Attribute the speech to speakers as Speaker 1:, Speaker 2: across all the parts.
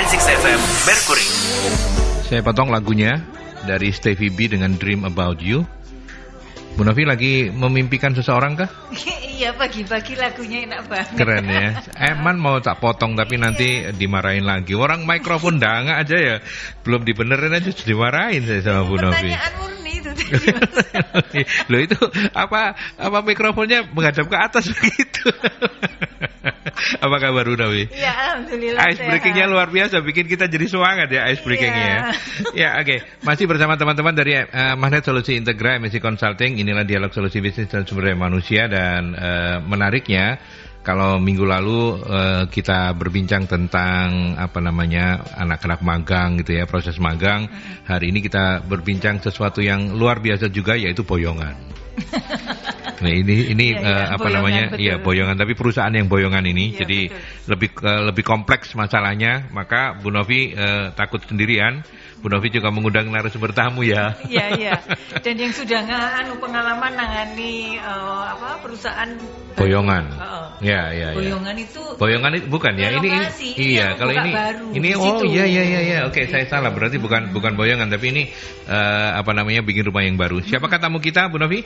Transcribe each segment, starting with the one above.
Speaker 1: 96 FM Mercury.
Speaker 2: Saya potong lagunya dari Stevie B dengan Dream About You. Bu Novi lagi memimpikan seseorang kah?
Speaker 3: Iya, pagi-pagi lagunya enak banget.
Speaker 2: Keren ya. Eman mau tak potong tapi nanti dimarahin lagi. Orang mikrofon danga aja ya. Belum dibenerin aja sudah dimarahin saya sama Bu Novi.
Speaker 3: Pertanyaan murni itu tadi.
Speaker 2: Loh itu apa mikrofonnya menghadap ke atas begitu. Apa kabar Bu Novi?
Speaker 3: Ya, alhamdulillah.
Speaker 2: Ice breakingnya luar biasa, bikin kita jadi semangat ya ice breakingnya. Ya, oke. Masih bersama teman-teman dari Magnet Solusi Integra MSC Consulting. Inilah dialog solusi bisnis dan sumber daya manusia. Dan menariknya, kalau minggu lalu kita berbincang tentang anak-anak magang gitu ya, proses magang. Hari ini kita berbincang sesuatu yang luar biasa juga, yaitu boyongan. Nah ini boyongan, iya boyongan, tapi perusahaan yang boyongan ini, ya, jadi lebih kompleks masalahnya. Maka Bu Novi takut sendirian. Bu Novi juga mengundang narasumber tamu ya.
Speaker 3: Iya. Dan yang sudah pengalaman nangani perusahaan
Speaker 2: boyongan. Ya.
Speaker 3: Boyongan itu
Speaker 2: bukan ya. Ini kalau ini iya. Oke, saya salah. Berarti bukan boyongan, tapi ini bikin rumah yang baru. Siapakah tamu kita, Bu Novi?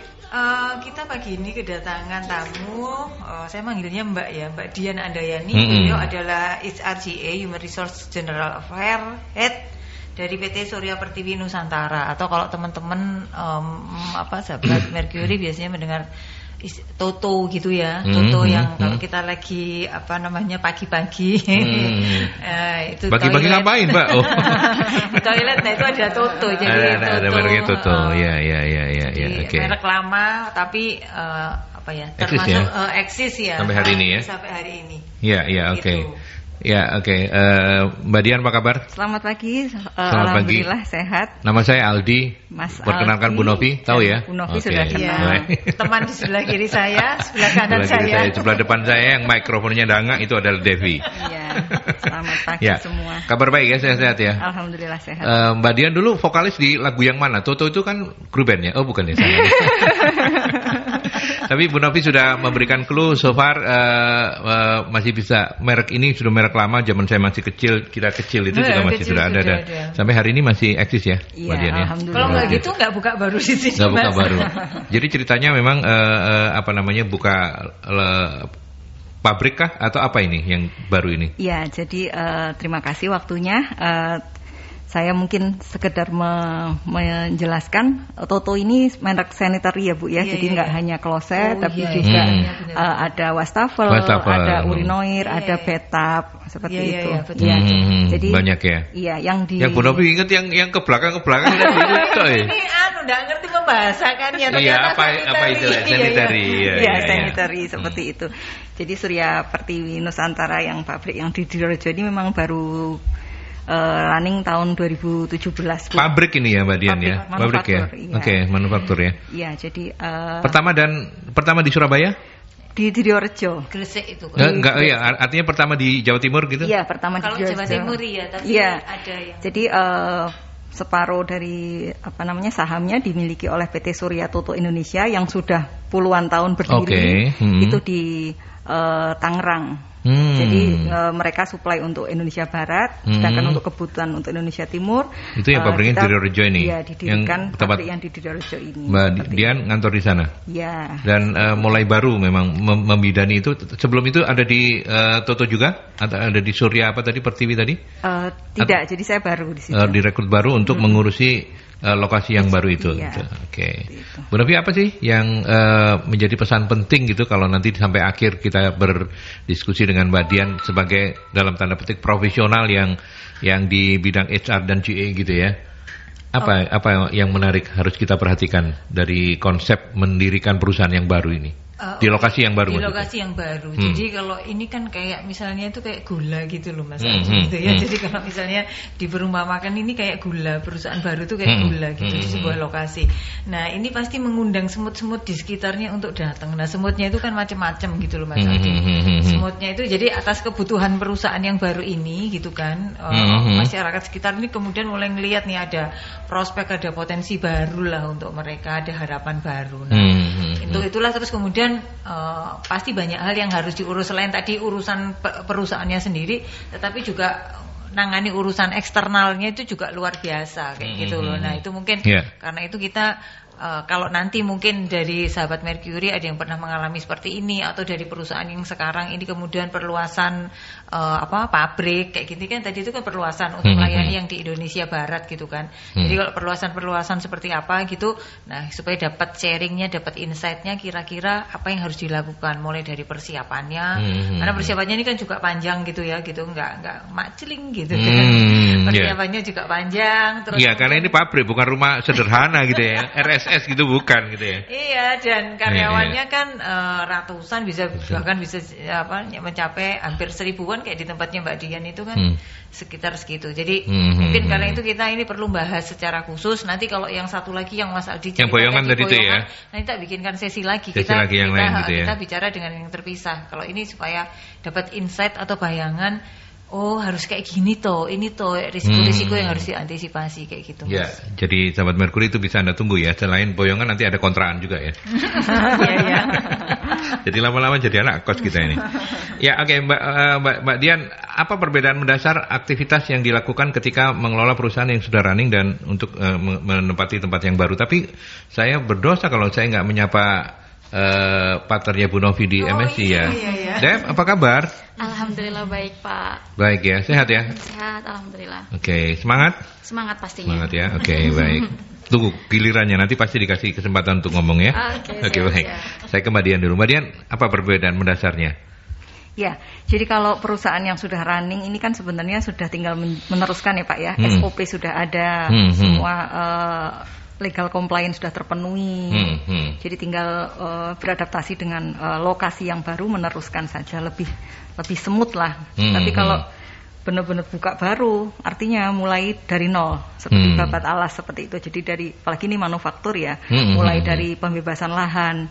Speaker 3: Kita pagi ini kedatangan tamu. Saya manggilnya Mbak Dian Andayani. Beliau adalah HRGA Human Resource General Affairs Head dari PT Surya Pertiwi Nusantara. Atau kalau teman-teman sahabat Mercury biasanya mendengar Toto gitu ya. Toto yang kalau kita lagi pagi-pagi itu
Speaker 2: pagi-pagi ngapain, Mbak? Oh.
Speaker 3: Di toilet, nah itu ada Toto. Jadi
Speaker 2: ada mereknya Toto. Ya.
Speaker 3: Oke. Merek lama tapi termasuk eksis ya.
Speaker 2: Sampai hari ini ya.
Speaker 3: Sampai hari ini.
Speaker 2: Iya, oke. Ya, oke. Mbak Dian, apa kabar?
Speaker 4: Selamat pagi.
Speaker 2: Alhamdulillah
Speaker 4: sehat.
Speaker 2: Nama saya Aldi.
Speaker 4: Mas
Speaker 2: Perkenalkan
Speaker 4: Aldi,
Speaker 2: Bu Novi, tahu ya?
Speaker 4: Bu Novi sudah kenal.
Speaker 3: Teman di sebelah kiri saya, sebelah kanan saya.
Speaker 2: Sebelah depan saya yang mikrofonnya dangak itu adalah Devi.
Speaker 4: Iya. Selamat pagi semua.
Speaker 2: Kabar baik ya, sehat-sehat ya?
Speaker 4: Alhamdulillah sehat.
Speaker 2: Mbak Dian dulu vokalis di lagu yang mana? Toto itu kan grup band ya? Oh, bukan ya? Tapi Bu Novi sudah memberikan clue so far, masih bisa. Merek ini sudah merek lama, zaman saya masih kecil, kita kecil itu juga masih sudah ada. Sampai hari ini masih eksis ya, Mbak Dian ya.
Speaker 3: Kalau nggak gitu nggak buka baru di sini.
Speaker 2: Nggak buka baru. Jadi ceritanya memang buka pabrik kah atau apa ini yang baru ini?
Speaker 4: Iya, jadi terima kasih waktunya. Saya mungkin sekedar menjelaskan, Toto ini merek sanitary ya Bu ya, jadi nggak hanya kloset, tapi juga ada wastafel, ada urinoir, ada bathtub, seperti itu.
Speaker 3: Iya.
Speaker 4: Jadi
Speaker 2: banyak ya.
Speaker 4: Iya, yang
Speaker 2: Bu Novi ingat yang ke belakang
Speaker 3: Ini nggak ngerti membahasakannya.
Speaker 2: Iya, apa itu sanitary?
Speaker 4: Iya, sanitary seperti itu. Jadi Surya Pertiwi Nusantara yang pabrik yang di Direjo ini memang baru running tahun 2017.
Speaker 2: Pabrik ini ya Mbak Dian ya? Pabrik ya?
Speaker 4: Iya.
Speaker 2: Oke, manufaktur ya?
Speaker 4: Iya, jadi
Speaker 2: pertama di Surabaya?
Speaker 4: Di Direjo.
Speaker 3: Gresik itu.
Speaker 2: Enggak, iya, artinya pertama di Jawa Timur gitu?
Speaker 4: Iya, pertama di Direjo.
Speaker 3: Kalau Jawa Timur ya, tapi ada yang.
Speaker 4: Jadi separuh dari sahamnya dimiliki oleh PT Surya Toto Indonesia yang sudah puluhan tahun berdiri. Itu di Tangerang. Jadi mereka supply untuk Indonesia Barat, sedangkan untuk kebutuhan untuk Indonesia Timur
Speaker 2: itu yang pabriknya di Direjo ini.
Speaker 4: Iya, didirikan pabrik yang di Direjo ini.
Speaker 2: Mbak Dian ngantor di sana.
Speaker 4: Iya.
Speaker 2: Dan mulai baru memang membidani itu. Sebelum itu ada di Toto juga? Ada di Surya Pertiwi tadi?
Speaker 4: Tidak, jadi saya baru di situ.
Speaker 2: Direkrut baru untuk mengurusi lokasi yang baru itu.
Speaker 4: Iya.
Speaker 2: Gitu. Oke. Bu Novi, apa sih yang menjadi pesan penting gitu kalau nanti sampai akhir kita berdiskusi dengan Mbak Dian sebagai dalam tanda petik profesional yang di bidang HR dan GA gitu ya? Apa yang menarik harus kita perhatikan dari konsep mendirikan perusahaan yang baru ini? Di lokasi yang baru.
Speaker 3: Di lokasi yang baru. Jadi kalau ini kan kayak misalnya itu kayak gula gitu loh Mas. Gitu ya. Jadi kalau misalnya di perumpamakan ini kayak gula, perusahaan baru itu kayak gula gitu di sebuah lokasi. Nah, ini pasti mengundang semut-semut di sekitarnya untuk datang. Nah, semutnya itu kan macam-macam gitu loh Mas. Semutnya itu jadi atas kebutuhan perusahaan yang baru ini gitu kan. Masyarakat sekitar ini kemudian mulai ngelihat nih ada prospek, ada potensi baru lah untuk mereka, ada harapan baru. Nah, itulah terus kemudian pasti banyak hal yang harus diurus selain tadi urusan perusahaannya sendiri, tetapi juga nangani urusan eksternalnya itu juga luar biasa kayak gitu loh. Nah itu mungkin karena itu kita kalau nanti mungkin dari sahabat Mercury ada yang pernah mengalami seperti ini, atau dari perusahaan yang sekarang ini kemudian perluasan pabrik kayak gini kan, tadi itu kan perluasan untuk melayani yang di Indonesia Barat gitu kan. Jadi kalau perluasan seperti apa gitu, nah supaya dapat sharingnya, dapat insightnya kira-kira apa yang harus dilakukan mulai dari persiapannya, karena persiapannya ini kan juga panjang gitu ya, gitu nggak makceling gitu kan. Persiapannya juga panjang. Terus
Speaker 2: karena ini pabrik bukan rumah sederhana gitu ya, RSS gitu bukan gitu ya.
Speaker 3: Iya, dan karyawannya kan ratusan, bahkan bisa mencapai hampir 1000-an kayak di tempatnya Mbak Dian itu kan sekitar segitu. Jadi mungkin karena itu kita ini perlu bahas secara khusus. Nanti kalau yang satu lagi yang Mas Aldi
Speaker 2: yang boyongan tadi itu ya.
Speaker 3: Nanti kita bikinkan sesi lagi.
Speaker 2: Kita
Speaker 3: bicara dengan yang terpisah. Kalau ini supaya dapat insight atau bayangan. Oh harus kayak gini toh, ini toh risiko-risiko yang harus diantisipasi kayak gitu.
Speaker 2: Ya, Mas. Jadi sahabat Mercury itu bisa Anda tunggu ya. Selain boyongan nanti ada kontraan juga ya.
Speaker 3: Iya.
Speaker 2: Jadi lama-lama jadi anak kos kita ini. Ya, oke, Mbak Dian, apa perbedaan mendasar aktivitas yang dilakukan ketika mengelola perusahaan yang sudah running dan untuk menempati tempat yang baru? Tapi saya berdosa kalau saya nggak menyapa partnernya Bu Novi di MSI ya.
Speaker 3: Iya.
Speaker 2: Dev, apa kabar?
Speaker 1: Alhamdulillah baik Pak.
Speaker 2: Baik ya, sehat ya?
Speaker 1: Sehat, alhamdulillah.
Speaker 2: Oke, semangat?
Speaker 1: Semangat pastinya.
Speaker 2: Semangat ya, oke, baik. Tunggu gilirannya, nanti pasti dikasih kesempatan untuk ngomong ya. Oke, baik. Saya ke Mbak Dian dulu. Mbak Dian, apa perbedaan mendasarnya?
Speaker 4: Ya, jadi kalau perusahaan yang sudah running ini kan sebenarnya sudah tinggal meneruskan ya Pak ya. SOP sudah ada, semua legal compliance sudah terpenuhi. Jadi tinggal beradaptasi dengan lokasi yang baru, meneruskan saja, lebih smooth lah. Tapi kalau benar-benar buka baru, artinya mulai dari nol, seperti babat alas seperti itu. Jadi dari, apalagi ini manufaktur ya, mulai dari pembebasan lahan,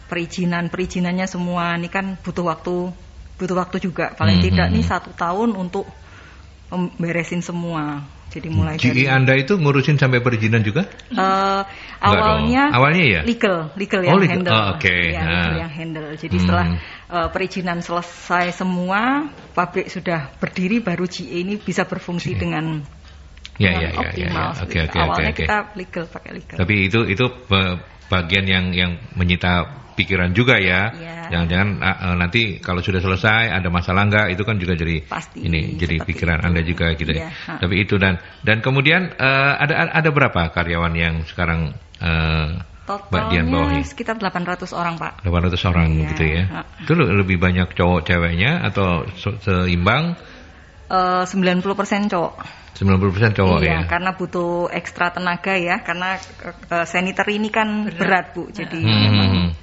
Speaker 4: perizinannya semua, ini kan butuh waktu juga. Paling tidak nih 1 tahun untuk beresin semua. Jadi mulai
Speaker 2: dari Anda itu ngurusin sampai perizinan juga?
Speaker 4: Awalnya
Speaker 2: ya?
Speaker 4: Legal yang handle.
Speaker 2: Oke.
Speaker 4: Legal yang handle. Jadi setelah perizinan selesai semua, pabrik sudah berdiri, baru GE ini bisa berfungsi dengan optimal. Awalnya kita pakai legal.
Speaker 2: Tapi itu bagian yang menyita pikiran juga ya. Jangan-jangan nanti kalau sudah selesai ada masalah enggak, itu kan juga jadi jadi pikiran itu. Anda juga gitu ya. Tapi itu dan kemudian ada berapa karyawan yang sekarang Mbak Dian bawahi?
Speaker 4: Sekitar 800 orang Pak.
Speaker 2: 800 orang gitu ya. Itu lebih banyak cowok ceweknya atau seimbang?
Speaker 4: 90% cowok.
Speaker 2: 90% cowok ya.
Speaker 4: Karena butuh ekstra tenaga ya, karena sanitary ini kan berat Bu. Jadi memang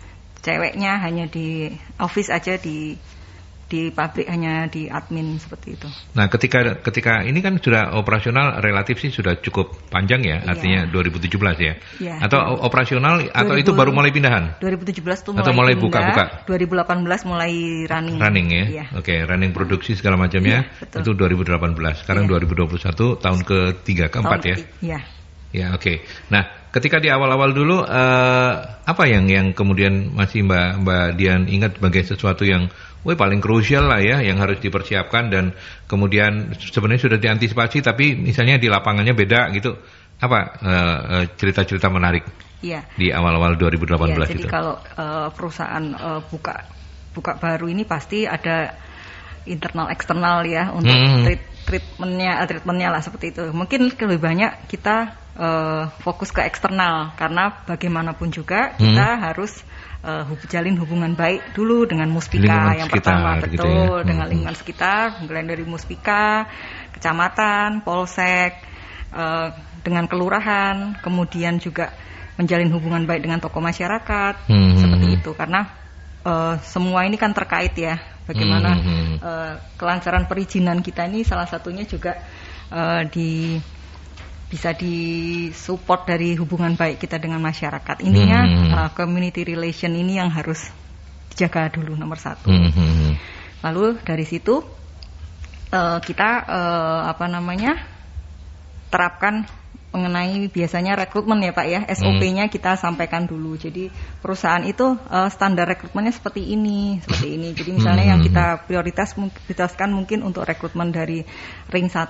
Speaker 4: ceweknya hanya di office aja, di pabrik hanya di admin seperti itu.
Speaker 2: Nah, ketika ini kan sudah operasional relatif sih sudah cukup panjang ya, artinya 2017 ya. Atau operasional atau itu baru mulai pindahan?
Speaker 4: 2017 tuh
Speaker 2: mulai buka-buka.
Speaker 4: 2018 mulai running.
Speaker 2: Running ya. Oke, running produksi segala macamnya itu 2018. Sekarang 2021 tahun ke-3 ke-4 ya.
Speaker 4: Iya.
Speaker 2: Ya, oke. Nah, ketika di awal-awal dulu apa yang kemudian masih Mbak Dian ingat sebagai sesuatu yang paling krusial lah ya, yang harus dipersiapkan dan kemudian sebenarnya sudah diantisipasi tapi misalnya di lapangannya beda gitu. Apa cerita-cerita menarik di awal-awal 2018
Speaker 4: itu? Jadi kalau perusahaan buka baru ini pasti ada internal eksternal ya untuk treatmentnya lah seperti itu. Mungkin lebih banyak kita fokus ke eksternal karena bagaimanapun juga kita harus jalin hubungan baik dulu dengan Muspika yang pertama, betul, dengan lingkungan sekitar, mulai dari Muspika, kecamatan, polsek, dengan kelurahan, kemudian juga menjalin hubungan baik dengan tokoh masyarakat, seperti itu karena semua ini kan terkait ya. Bagaimana kelancaran perizinan kita ini salah satunya juga bisa disupport dari hubungan baik kita dengan masyarakat. Intinya community relation ini yang harus dijaga dulu nomor 1. Lalu dari situ kita terapkan mengenai biasanya rekrutmen ya Pak ya, SOP-nya kita sampaikan dulu. Jadi perusahaan itu standar rekrutmennya seperti ini. Jadi misalnya yang kita prioritaskan mungkin untuk rekrutmen dari ring 1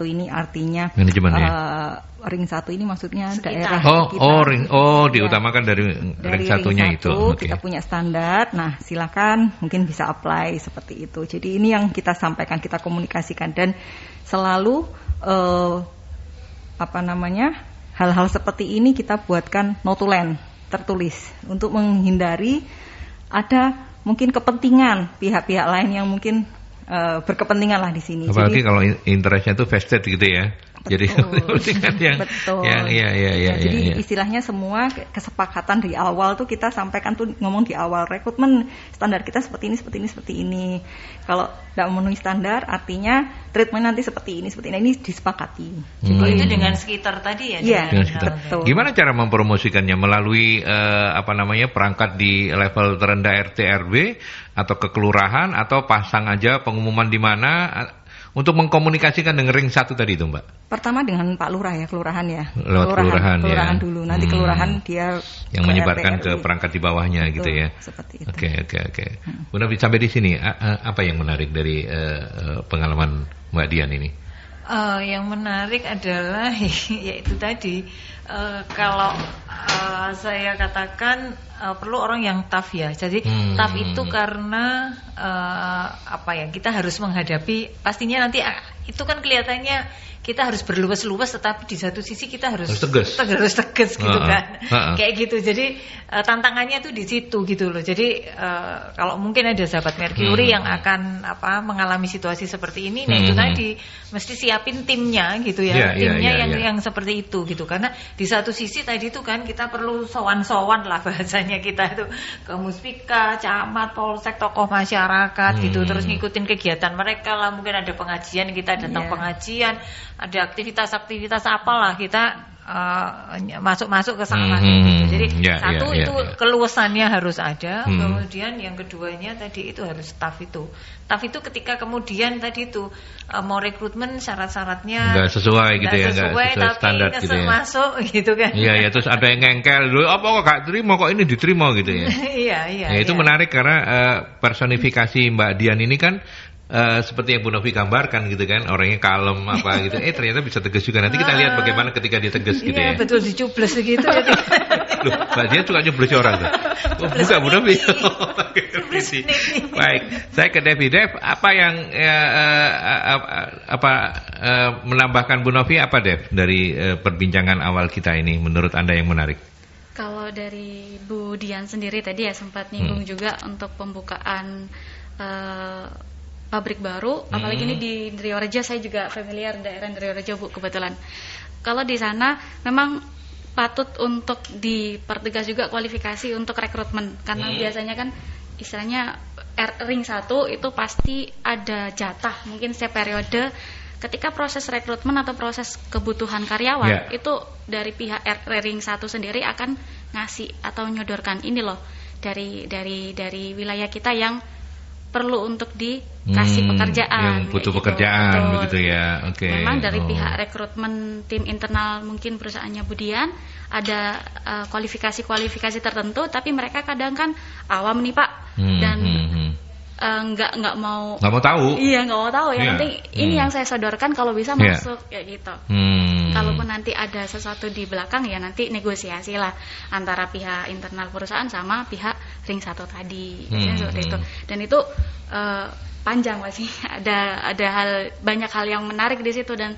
Speaker 4: ini artinya
Speaker 2: manajemen ya?
Speaker 4: Ring 1 ini maksudnya
Speaker 1: sekitar.
Speaker 4: daerah sekitar.
Speaker 2: Diutamakan dari ring satunya itu.
Speaker 4: Kita punya standar. Nah, silakan mungkin bisa apply seperti itu. Jadi ini yang kita sampaikan, kita komunikasikan dan selalu hal-hal seperti ini kita buatkan notulen tertulis untuk menghindari ada mungkin kepentingan pihak-pihak lain yang mungkin berkepentingan lah di sini.
Speaker 2: Apalagi kalau interestnya itu vested gitu ya. Jadi
Speaker 4: betul. Jadi istilahnya semua kesepakatan di awal tuh kita sampaikan tuh ngomong di awal rekrutmen standar kita seperti ini. Kalau tidak memenuhi standar artinya treatment nanti seperti ini. Ini disepakati.
Speaker 3: Jadi itu dengan sekitar tadi ya.
Speaker 4: Iya, betul.
Speaker 2: Gimana cara mempromosikannya melalui perangkat di level terendah RT RW atau ke kelurahan atau pasang aja pengumuman di mana untuk mengkomunikasikan dengan ring 1 tadi itu Mbak?
Speaker 4: Pertama dengan Pak Lurah ya, kelurahan ya.
Speaker 2: Lewat kelurahan ya.
Speaker 4: Dulu, nanti kelurahan dia
Speaker 2: yang menyebarkan ke perangkat di bawahnya. Betul, gitu ya.
Speaker 4: Seperti itu.
Speaker 2: Oke. Bu Novi, sampai di sini apa yang menarik dari pengalaman Mbak Dian ini?
Speaker 3: Yang menarik adalah yaitu tadi kalau saya katakan perlu orang yang tough ya. Jadi tough itu karena kita harus menghadapi pastinya nanti itu kan kelihatannya kita harus berluas-luas tetapi di satu sisi kita harus tegas gitu kan. Kayak gitu. Jadi tantangannya tuh di situ gitu loh. Jadi kalau mungkin ada sahabat Mercury yang akan mengalami situasi seperti ini, nah itu tadi mesti siapin timnya gitu ya. Timnya yang seperti itu gitu. Karena di satu sisi tadi itu kan kita perlu sowan-sowan lah bahasanya kita itu ke Muspika, camat, polsek, tokoh masyarakat gitu. Terus ngikutin kegiatan mereka lah, mungkin ada pengajian, kita datang pengajian, ada aktivitas-aktivitas apalah kita masuk ke sana gitu. Jadi itu keluasannya harus ada. Kemudian yang keduanya tadi itu harus staff itu. Staff itu ketika kemudian tadi itu mau rekrutmen syarat-syaratnya
Speaker 2: nggak sesuai gitu ya, nggak sesuai
Speaker 3: tapi
Speaker 2: standar gitu ya.
Speaker 3: Masuk gitu kan.
Speaker 2: Iya, terus ada yang ngengkel dulu, apa kok gak terima, kok ini diterima gitu ya.
Speaker 3: Iya.
Speaker 2: Itu menarik karena personifikasi Mbak Dian ini kan seperti yang Bu Novi gambarkan gitu kan, orangnya kalem gitu. Ternyata bisa tegas juga. Nanti kita lihat bagaimana ketika dia tegas gitu ya.
Speaker 3: Iya, betul, dicubles gitu.
Speaker 2: Loh, Mbak Dian suka nyubles orang tuh. Bukan Bu Novi. Baik, saya ke Devi. Dev, apa yang menambahkan Bu Novi apa Dev dari perbincangan awal kita ini menurut Anda yang menarik?
Speaker 1: Kalau dari Bu Dian sendiri tadi ya sempat nyinggung juga untuk pembukaan pabrik baru, apalagi ini di Indriorejo. Saya juga familiar daerah Indriorejo Bu kebetulan. Kalau di sana memang patut untuk dipertegas juga kualifikasi untuk rekrutmen, karena biasanya kan istilahnya ring 1 itu pasti ada jatah mungkin setiap periode. Ketika proses rekrutmen atau proses kebutuhan karyawan itu dari pihak ring 1 sendiri akan ngasih atau nyodorkan ini loh dari wilayah kita yang perlu untuk dikasih pekerjaan,
Speaker 2: yang butuh pekerjaan begitu ya.
Speaker 1: Memang dari pihak rekrutmen tim internal mungkin perusahaannya Budian ada kualifikasi tertentu, tapi mereka kadang kan awam nih Pak dan nggak mau
Speaker 2: tahu.
Speaker 1: Iya, nggak mau tahu. Yang penting ini yang saya sodorkan, kalau bisa masuk kayak gitu. Kalaupun nanti ada sesuatu di belakang ya nanti negosiasi lah antara pihak internal perusahaan sama pihak ring 1 tadi. Seperti itu. Dan itu panjang masih ada banyak hal yang menarik di situ, dan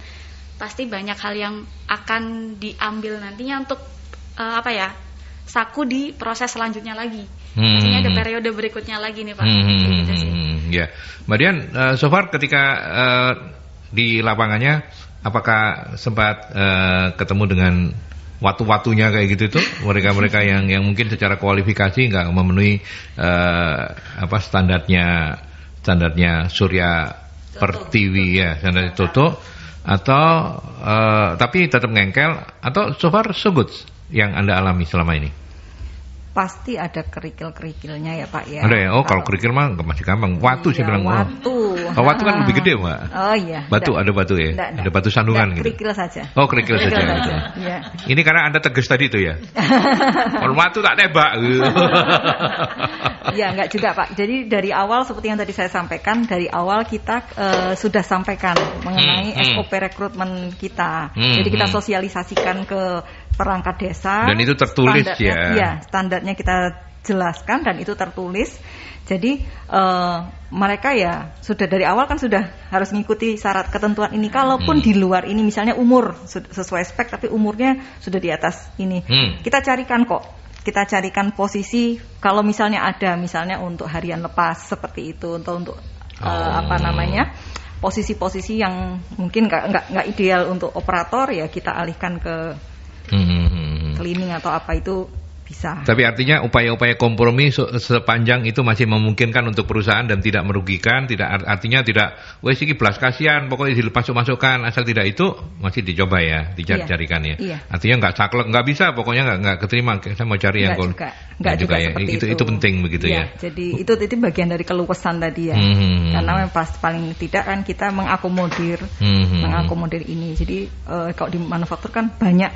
Speaker 1: pasti banyak hal yang akan diambil nantinya untuk saku di proses selanjutnya lagi. Maksudnya ada periode berikutnya lagi nih Pak. Gitu sih.
Speaker 2: Ya, Mbak Dian, so far ketika di lapangannya, apakah sempat ketemu dengan watu-watunya kayak gitu tuh, mereka-mereka yang mungkin secara kualifikasi nggak memenuhi standarnya Surya Pertiwi ya, standar Toto, atau tapi tetap ngengkel, atau so far so good yang Anda alami selama ini?
Speaker 4: Pasti ada kerikil-kerikilnya ya Pak ya.
Speaker 2: Ada ya? Oh kalau kerikil mah masih gampang. Watu saya bilang.
Speaker 4: Watu.
Speaker 2: Oh, watu kan lebih gede Mbak.
Speaker 4: Oh iya.
Speaker 2: Batu, ada batu ya? Ada batu sandungan gitu.
Speaker 4: Kerikil saja.
Speaker 2: Oh kerikil saja.
Speaker 4: Ya.
Speaker 2: Ini karena Anda tegas tadi itu ya? Kalau watu tak tebak.
Speaker 4: Ya enggak juga Pak. Jadi dari awal seperti yang tadi saya sampaikan, dari awal kita sudah sampaikan mengenai SOP rekrutmen kita. Jadi kita sosialisasikan ke perangkat desa.
Speaker 2: Dan itu tertulis ya?
Speaker 4: Iya, standarnya kita jelaskan dan itu tertulis. Jadi mereka ya sudah dari awal kan sudah harus mengikuti syarat ketentuan ini. Kalaupun di luar ini misalnya umur sesuai spek tapi umurnya sudah di atas ini, kita carikan kok. Kita carikan posisi kalau misalnya ada misalnya untuk harian lepas seperti itu untuk posisi-posisi yang mungkin nggak ideal untuk operator ya kita alihkan ke cleaning atau apa itu bisa. Tapi
Speaker 2: artinya upaya-upaya kompromi sepanjang itu masih memungkinkan untuk perusahaan dan tidak merugikan, artinya tidak wes iki belas kasihan pokoknya dilepas-masukkan asal tidak itu masih dicoba ya, dicari-carikan ya. Iya. Artinya nggak saklek, nggak bisa pokoknya nggak keterima saya mau cari yang
Speaker 4: nggak juga
Speaker 2: ya.
Speaker 4: Itu
Speaker 2: penting begitu ya.
Speaker 4: Jadi itu bagian dari keluasan tadi ya. Karena pas paling tidak kan kita mengakomodir ini. Jadi kalau di manufaktur kan banyak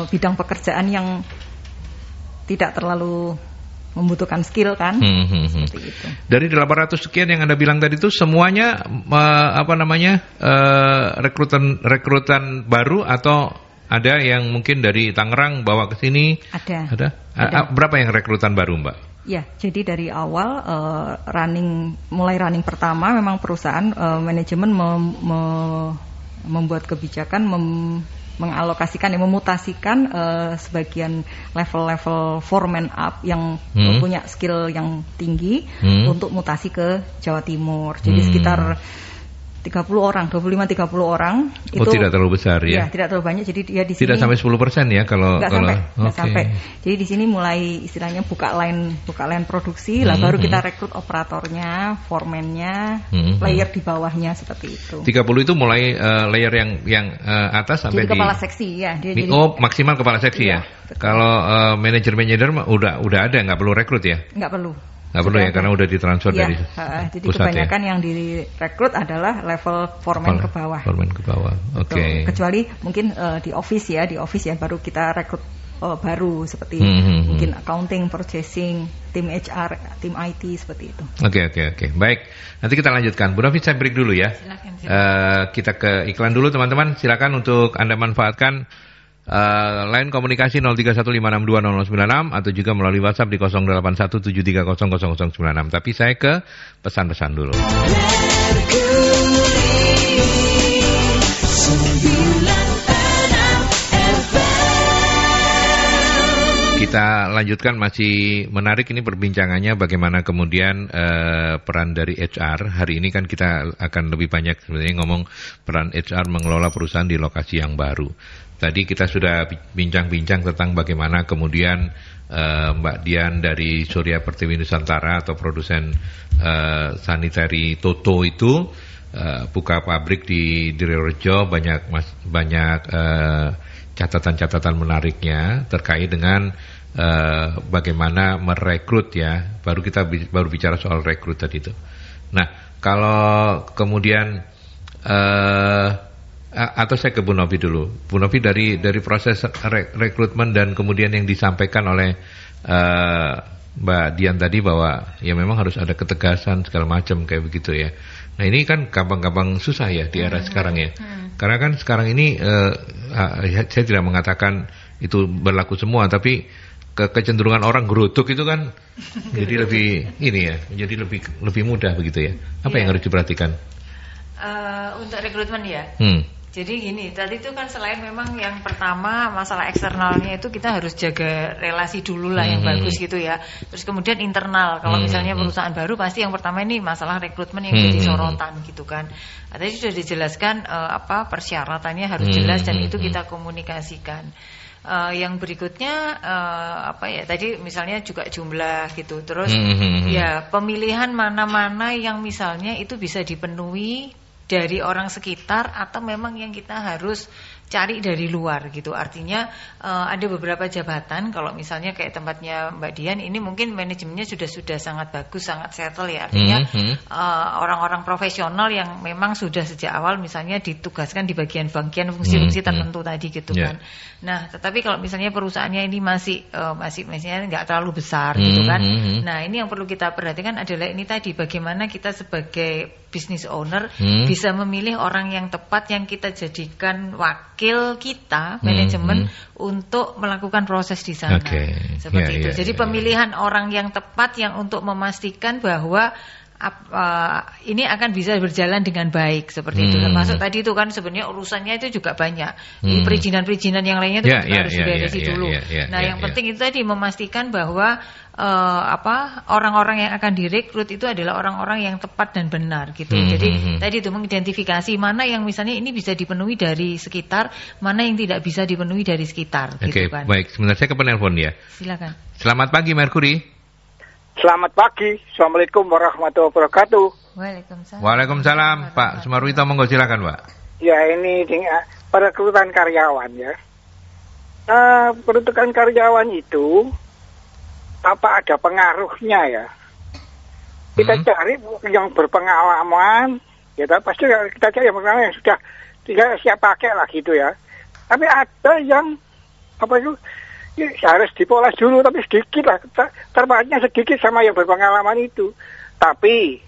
Speaker 4: bidang pekerjaan yang tidak terlalu membutuhkan skill kan, seperti itu. Dari
Speaker 2: 800 sekian yang Anda bilang tadi itu semuanya rekrutan baru atau ada yang mungkin dari Tangerang bawa ke sini? Ada. Berapa yang rekrutan baru Mbak?
Speaker 4: Ya, jadi dari awal mulai running pertama memang perusahaan manajemen membuat kebijakan mengalokasikan memutasikan sebagian level-level foreman up yang punya skill yang tinggi untuk mutasi ke Jawa Timur. Jadi sekitar 25-30 orang
Speaker 2: itu tidak terlalu besar ya.
Speaker 4: Tidak terlalu banyak. Jadi dia di sini
Speaker 2: tidak sampai 10% ya kalau
Speaker 4: nggak sampai. Jadi di sini mulai istilahnya buka line produksi lah baru kita rekrut operatornya, foreman-nya, layer di bawahnya seperti itu.
Speaker 2: 30 itu mulai layer yang atas sampai
Speaker 4: jadi kepala seksi ya.
Speaker 2: Maksimal kepala seksi ya. Kalau manajer udah ada nggak perlu rekrut ya?
Speaker 4: Nggak perlu.
Speaker 2: Nggak perlu ya karena udah ditransfer dari
Speaker 4: jadi pusat kebanyakan yang direkrut adalah level foreman ke bawah.
Speaker 2: Foreman ke bawah. Oke.
Speaker 4: Kecuali mungkin di office ya baru kita rekrut baru seperti mungkin accounting, purchasing, tim HR, tim IT seperti itu.
Speaker 2: Oke. Baik. Nanti kita lanjutkan. Bu Novi saya break dulu ya.
Speaker 3: Silakan.
Speaker 2: Kita ke iklan dulu teman-teman. Silakan untuk Anda manfaatkan line komunikasi 0315620096 atau juga melalui WhatsApp di 0817300096. Tapi saya ke pesan-pesan dulu. Kita lanjutkan, masih menarik ini perbincangannya bagaimana kemudian peran dari HR. Hari ini kan kita akan lebih banyak sebenarnya ngomong peran HR mengelola perusahaan di lokasi yang baru. Tadi kita sudah bincang-bincang tentang bagaimana kemudian Mbak Dian dari Surya Pertiwi Nusantara atau produsen sanitary Toto itu buka pabrik di Rejo, banyak catatan-catatan menariknya terkait dengan bagaimana merekrut ya. Baru bicara soal rekrut tadi itu. Nah, kalau kemudian atau saya ke Bu Novi dulu. Bu Novi dari proses rekrutmen dan kemudian yang disampaikan oleh Mbak Dian tadi bahwa ya memang harus ada ketegasan segala macam kayak begitu ya. Nah ini kan gampang-gampang susah ya di era sekarang ya. Karena kan sekarang ini saya tidak mengatakan itu berlaku semua, tapi kecenderungan orang gerutuk itu kan jadi lebih jadi lebih mudah begitu ya. Apa yang harus diperhatikan?
Speaker 3: Untuk rekrutmen ya. Jadi gini, tadi itu kan selain memang yang pertama masalah eksternalnya itu kita harus jaga relasi dulu lah yang bagus gitu ya. Terus kemudian internal, kalau misalnya perusahaan baru pasti yang pertama ini masalah rekrutmen yang jadi sorotan gitu kan. Tadi sudah dijelaskan persyaratannya harus jelas dan itu kita komunikasikan. Yang berikutnya tadi misalnya juga jumlah gitu. Terus ya pemilihan mana-mana yang misalnya itu bisa dipenuhi dari orang sekitar atau memang yang kita harus cari dari luar gitu. Artinya ada beberapa jabatan, kalau misalnya kayak tempatnya Mbak Dian ini mungkin manajemennya sudah sangat bagus, sangat settle ya. Artinya orang-orang profesional yang memang sudah sejak awal misalnya ditugaskan di bagian-bagian fungsi-fungsi tertentu tadi gitu kan. Nah, tetapi kalau misalnya perusahaannya ini masih misalnya nggak terlalu besar gitu kan. Nah, ini yang perlu kita perhatikan adalah ini tadi, bagaimana kita sebagai business owner bisa memilih orang yang tepat yang kita jadikan wakil kita, manajemen, untuk melakukan proses di sana. Seperti itu. Jadi pemilihan orang yang tepat yang untuk memastikan bahwa ini akan bisa berjalan dengan baik seperti itu. Termasuk tadi itu kan sebenarnya urusannya itu juga banyak. Perizinan-perizinan yang lainnya itu juga harus diberesin dulu. Nah, yang penting itu tadi memastikan bahwa orang-orang yang akan direkrut itu adalah orang-orang yang tepat dan benar gitu. Jadi tadi itu mengidentifikasi mana yang misalnya ini bisa dipenuhi dari sekitar, mana yang tidak bisa dipenuhi dari sekitar gitu kan.
Speaker 2: Baik, sebentar saya ke penelpon ya.
Speaker 3: Silakan.
Speaker 2: Selamat pagi Mercury.
Speaker 5: Selamat pagi, Assalamualaikum warahmatullahi wabarakatuh.
Speaker 3: Waalaikumsalam.
Speaker 2: Waalaikumsalam, Pak Sumarwito, monggo silakan Pak.
Speaker 5: Ya, ini perekrutan karyawan ya. Perekrutan karyawan itu apa ada pengaruhnya ya? Kita cari yang berpengalaman, ya pasti kita cari yang berpengalaman yang sudah tidak siap pakai lah gitu ya. Tapi ada yang harus dipoles dulu, tapi sedikit lah, terpaatnya sedikit sama yang berpengalaman itu. Tapi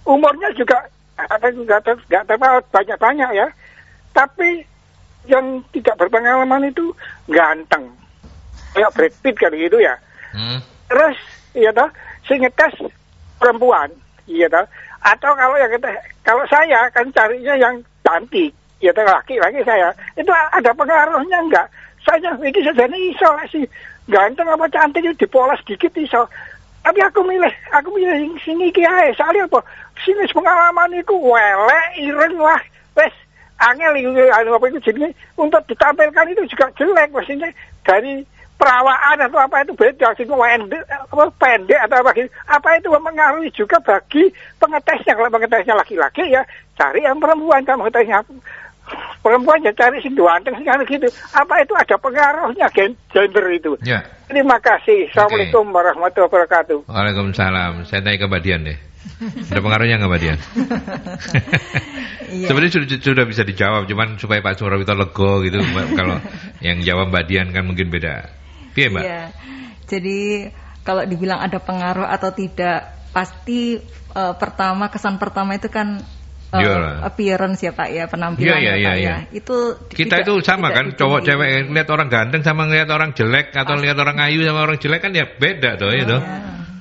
Speaker 5: umurnya juga nggak terpaut banyak-banyak ya. Tapi yang tidak berpengalaman itu ganteng, kayak Brad Pitt kan gitu ya. Terus si ngetes perempuan, atau kalau saya kan carinya yang cantik, laki-laki saya itu ada pengaruhnya enggak? Saya mikir saja nih iso sih ganteng apa cantik itu dipoles dikit iso. Tapi aku milih sini iki ae. Soalnya apa? Sini pengalaman itu welek ireng lah. Wes angel itu jadi untuk ditampilkan itu juga jelek maksudnya dari perawaan atau apa itu beda sih pendek atau apa gitu. Apa itu mempengaruhi juga bagi pengetesnya. Kalau pengetesnya laki-laki ya cari yang perempuan, kalau pengetesnya perempuan ya cari sing ganteng sing gitu. Apa itu ada pengaruhnya gender itu? Ya. Terima kasih. Assalamualaikum warahmatullahi wabarakatuh.
Speaker 2: Waalaikumsalam. Saya tanya ke Mbak Dian deh. Ada pengaruhnya nggak Mbak Dian? Sebenarnya sudah bisa dijawab, cuman supaya Pak Sumarwito lego gitu. Kalau yang jawab Mbak Dian kan mungkin beda. Iya Mbak. Iya.
Speaker 4: Jadi kalau dibilang ada pengaruh atau tidak, pasti kesan pertama itu kan appearance ya Pak ya, penampilan ya. Itu
Speaker 2: kita itu sama kan, cowok cewek lihat orang ganteng sama ngelihat orang jelek atau lihat orang ayu sama orang jelek kan ya beda toh itu.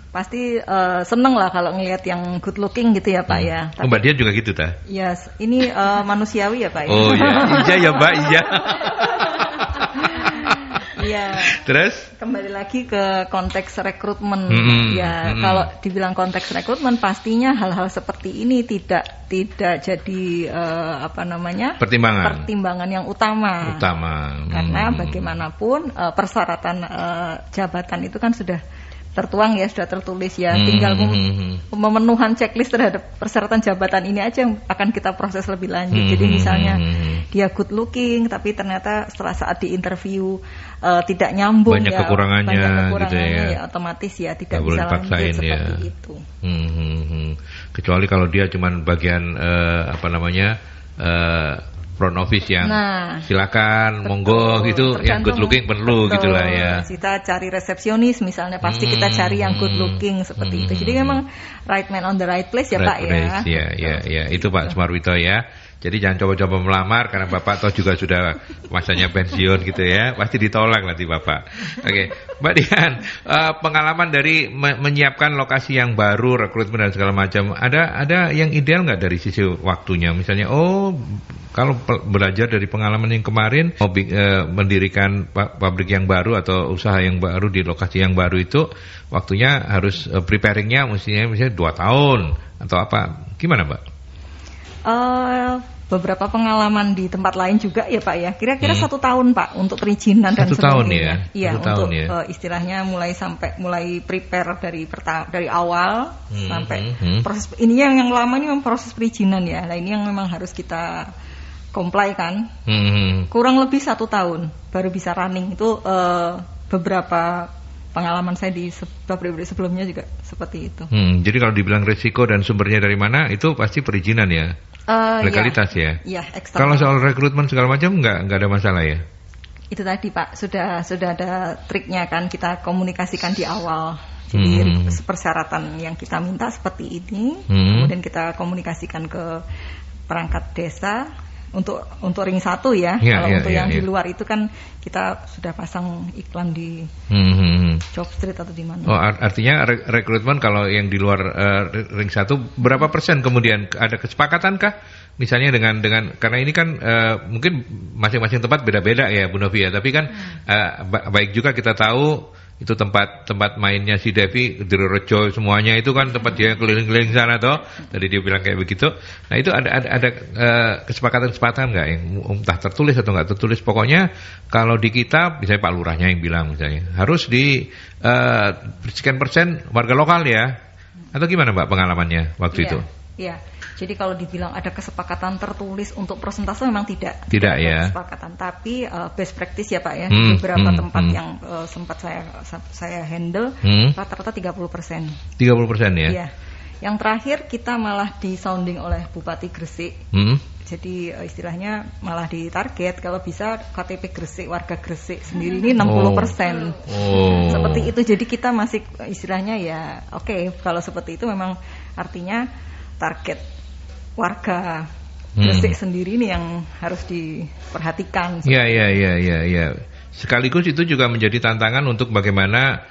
Speaker 4: Pasti seneng lah kalau ngelihat yang good looking gitu ya Pak ya.
Speaker 2: Tapi, Mbak Dian juga gitu ta?
Speaker 4: Yes, ini manusiawi ya Pak ya.
Speaker 2: Oh iya, iya ya Mbak, iya.
Speaker 4: Iya.
Speaker 2: Terus
Speaker 4: kembali lagi ke konteks rekrutmen. Kalau dibilang konteks rekrutmen, pastinya hal-hal seperti ini tidak jadi pertimbangan yang utama. Karena bagaimanapun persyaratan jabatan itu kan sudah tertuang ya, sudah tertulis ya, tinggal memenuhan checklist terhadap persyaratan jabatan ini aja yang akan kita proses lebih lanjut. Jadi misalnya dia good looking tapi ternyata setelah saat di interview tidak nyambung,
Speaker 2: banyak kekurangannya gitu
Speaker 4: ya, otomatis ya tidak bisa lanjut seperti itu.
Speaker 2: Kecuali kalau dia cuman bagian front office yang silakan monggo gitu, yang good looking perlu gitulah ya.
Speaker 4: Kita cari resepsionis misalnya, pasti kita cari yang good looking seperti itu. Jadi memang right man on the right place ya Pak ya.
Speaker 2: Ya itu Pak Sumarwito ya. Jadi jangan coba-coba melamar karena Bapak toh juga sudah masanya pensiun gitu ya. Pasti ditolak nanti Bapak. Oke, Mbak Dian, pengalaman dari menyiapkan lokasi yang baru, rekrutmen dan segala macam, ada yang ideal nggak dari sisi waktunya? Misalnya, kalau belajar dari pengalaman yang kemarin, mendirikan pabrik yang baru atau usaha yang baru di lokasi yang baru itu, waktunya harus preparingnya misalnya 2 tahun atau apa? Gimana Mbak?
Speaker 4: Beberapa pengalaman di tempat lain juga ya Pak ya. Kira-kira 1 tahun Pak untuk perizinan dan sebagainya. Iya, untuk istilahnya mulai prepare dari awal sampai proses ini yang lama ini memang proses perizinan ya. Nah, ini yang memang harus kita comply kan. Kurang lebih 1 tahun baru bisa running. Itu beberapa pengalaman saya di sebelumnya juga seperti itu.
Speaker 2: Jadi kalau dibilang risiko dan sumbernya dari mana, itu pasti perizinan ya, legalitas ya.
Speaker 4: Iya,
Speaker 2: kalau soal rekrutmen segala macam nggak ada masalah ya.
Speaker 4: Itu tadi Pak, sudah ada triknya kan, kita komunikasikan di awal. Jadi persyaratan yang kita minta seperti ini, kemudian kita komunikasikan ke perangkat desa untuk ring 1 ya. Kalau untuk yang di luar itu kan kita sudah pasang iklan di Jobstreet atau di mana.
Speaker 2: Oh, artinya rekrutmen kalau yang di luar ring 1 berapa persen kemudian ada kesepakatankah? Misalnya dengan karena ini kan mungkin masing-masing tempat beda-beda ya Bu Novi ya, tapi kan baik juga kita tahu itu tempat mainnya si Devi, Drirorejo semuanya itu kan tempat dia keliling-keliling sana toh. Tadi dia bilang kayak begitu. Nah itu ada kesepakatan nggak yang entah tertulis atau nggak tertulis. Pokoknya kalau di kita, misalnya Pak Lurahnya yang bilang misalnya harus di sekian persen warga lokal ya, atau gimana Mbak pengalamannya waktu itu?
Speaker 4: Iya. Jadi kalau dibilang ada kesepakatan tertulis untuk persentase memang tidak
Speaker 2: ya.
Speaker 4: Kesepakatan, tapi best practice ya Pak ya. Beberapa tempat yang sempat saya handle rata-rata 30%.
Speaker 2: 30% ya.
Speaker 4: Iya. Yang terakhir kita malah di sounding oleh Bupati Gresik. Jadi istilahnya malah ditarget kalau bisa KTP Gresik, warga Gresik sendiri ini 60%. Seperti itu. Jadi kita masih istilahnya ya oke, kalau seperti itu memang artinya target warga Gresik sendiri ini yang harus diperhatikan.
Speaker 2: Iya. Sekaligus itu juga menjadi tantangan untuk bagaimana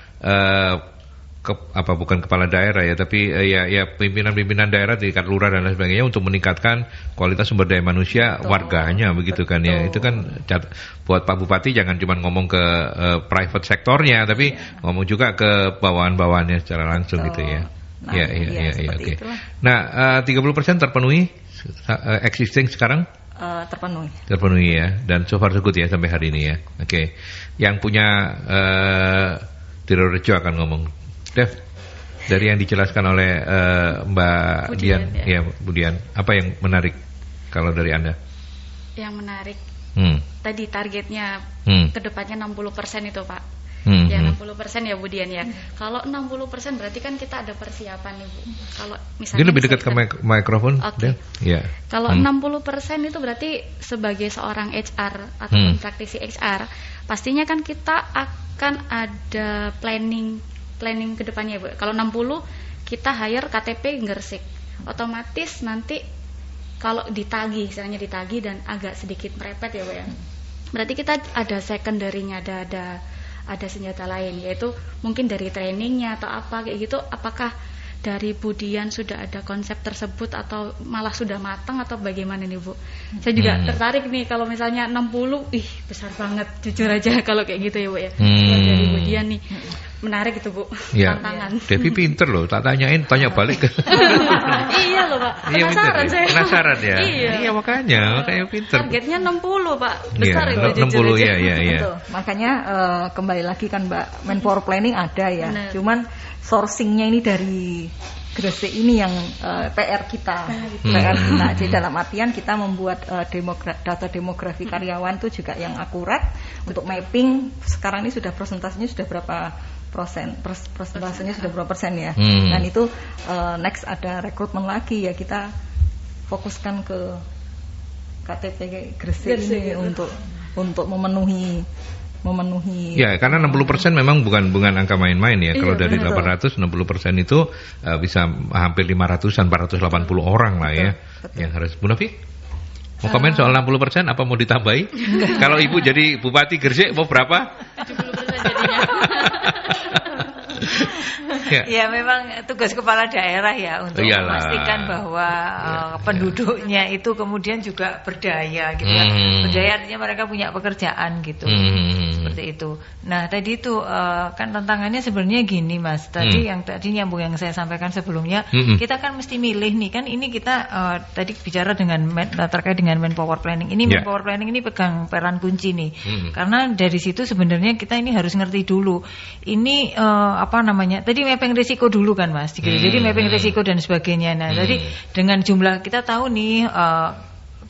Speaker 2: bukan kepala daerah ya, tapi pimpinan-pimpinan daerah di tingkat lurah dan lain sebagainya untuk meningkatkan kualitas sumber daya manusia warganya begitu kan ya. Itu kan buat Pak Bupati jangan cuma ngomong ke private sektornya, tapi ngomong juga ke bawahan-bawahannya secara langsung gitu ya.
Speaker 4: Nah,
Speaker 2: oke. Nah, 30% terpenuhi existing sekarang? Terpenuhi ya, dan so far so good ya sampai hari ini ya. Oke. Yang punya Drirorejo akan ngomong. Dev, dari yang dijelaskan oleh Mbak Dian, ya Bu Dian, apa yang menarik kalau dari Anda?
Speaker 1: Yang menarik tadi targetnya kedepannya 60% itu Pak. Ya 60% ya Bu Dian ya. Kalau 60% berarti kan kita ada persiapan nih Bu. Kalau misalnya
Speaker 2: lebih dekat ke mikrofon.
Speaker 1: Oke.
Speaker 2: Ya.
Speaker 1: Kalau 60% itu berarti sebagai seorang HR atau praktisi HR, pastinya kan kita akan ada planning kedepannya Bu. Kalau 60 kita hire KTP Gresik. Otomatis nanti kalau ditagih dan agak sedikit merepet ya Bu ya. Berarti kita ada secondary-nya, ada senjata lain, yaitu mungkin dari trainingnya atau apa kayak gitu. Apakah dari Bu Dian sudah ada konsep tersebut atau malah sudah matang atau bagaimana nih Bu? Saya juga tertarik nih kalau misalnya 60, besar banget jujur aja kalau kayak gitu ya Bu ya. Dari Bu Dian nih menarik itu Bu, tantangan.
Speaker 2: Devi pinter loh, tak tanya balik.
Speaker 1: Iya loh Pak,
Speaker 2: penasaran ya. Iya makanya pinter.
Speaker 1: Targetnya 60 Pak, besar itu
Speaker 2: 60 ya.
Speaker 4: Betul. Makanya kembali lagi kan Mbak, Manpower Planning ada ya. Benar. Cuman sourcingnya ini dari Gresik ini yang PR kita. Jadi dalam artian kita membuat data demografi karyawan itu juga yang akurat untuk mapping. Sekarang ini sudah persentasenya sudah berapa persentasenya sudah berapa persen ya. Dan itu next ada rekrutmen lagi ya, kita fokuskan ke KTP Gresik ini untuk memenuhi
Speaker 2: ya, karena 60% memang bukan angka main-main ya. Kalau dari 800 60% itu bisa hampir 500-an 480 orang lah ya. Yang harus Bu Novi mau komen soal 60% apa mau ditambahi? Kalau Ibu jadi Bupati Gresik mau berapa?
Speaker 1: 70% jadinya.
Speaker 3: Ya memang tugas kepala daerah ya untuk memastikan bahwa penduduknya itu kemudian juga berdaya gitu kan. Berdaya artinya mereka punya pekerjaan gitu. Seperti itu. Nah, tadi itu kan tantangannya sebenarnya gini Mas. Tadi yang nyambung yang saya sampaikan sebelumnya, kita kan mesti milih nih kan, ini kita tadi bicara dengan terkait dengan Manpower Planning. Ini Manpower Planning ini pegang peran kunci nih. Karena dari situ sebenarnya kita ini harus ngerti dulu. Ini tadi mapping risiko dulu kan Mas. Jadi mapping risiko dan sebagainya. Nah, tadi dengan jumlah kita tahu nih